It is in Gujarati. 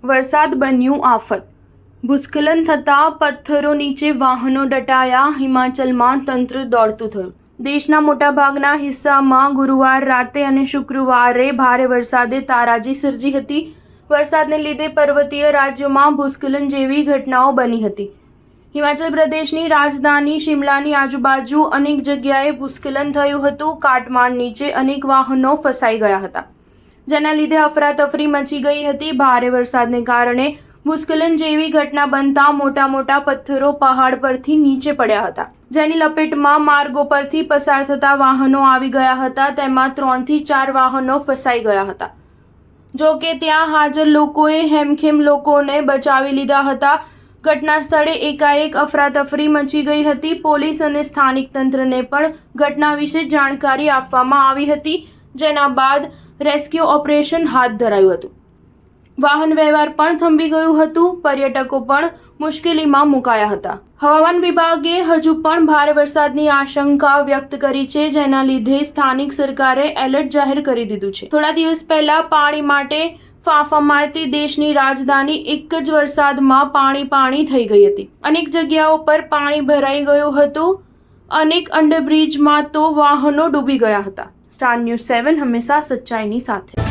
વરસાદ બન્યું આફત. ભૂસ્ખલન થતાં પથ્થરો નીચે વાહનો દટાયા. હિમાચલમાં તંત્ર દોડતું થયું. દેશના મોટાભાગના હિસ્સામાં ગુરુવાર રાતે અને શુક્રવારે ભારે વરસાદે તારાજી સર્જી હતી. વરસાદને લીધે પર્વતીય રાજ્યોમાં ભૂસ્ખલન જેવી ઘટનાઓ બની હતી. હિમાચલ પ્રદેશની રાજધાની શિમલાની આજુબાજુ અનેક જગ્યાએ ભૂસ્ખલન થયું હતું. કાટમાળ નીચે અનેક વાહનો ફસાઈ ગયા હતા, જેના લીધે અફરાતફરી મચી ગઈ હતી. ભારે વરસાદને કારણે ભૂસ્ખલન જેવી ઘટના બનતા મોટા પથ્થરો પહાડ પરથી નીચે પડ્યા હતા, જેની લપેટમાં માર્ગો પરથી પસાર થતા વાહનો આવી ગયા હતા. તેમાં 3 થી 4 વાહનો ફસાઈ ગયા હતા. જો કે ત્યાં હાજર લોકોએ હેમખેમ લોકોને બચાવી લીધા હતા. ઘટના સ્થળે એકાએક અફરાતફરી મચી ગઈ હતી. પોલીસ અને સ્થાનિક તંત્રને પણ ઘટના વિશે જાણકારી આપવામાં આવી હતી, જેના બાદ રેસ્ક્યુ ઓપરેશન હાથ ધરાયું હતું. વાહન વ્યવહાર પણ થંભી ગયું હતું. પર્યટકો પણ મુશ્કેલીમાં મુકાયા હતા. હવામાન વિભાગે હજુ પણ ભારે વરસાદની આશંકા વ્યક્ત કરી છે, જેના લીધે સ્થાનિક સરકારે એલર્ટ જાહેર કરી દીધું છે. થોડા દિવસ પહેલા પાણી માટે ફાંફા મારતી દેશની રાજધાની એક જ વરસાદમાં પાણી થઈ ગઈ હતી. અનેક જગ્યાઓ પર પાણી ભરાઈ ગયું હતું. અનેક અંડરબ્રિજમાં તો વાહનો ડૂબી ગયા હતા. સ્ટાર ન્યૂઝ 7 હંમેશા સચ્ચાઈની સાથે.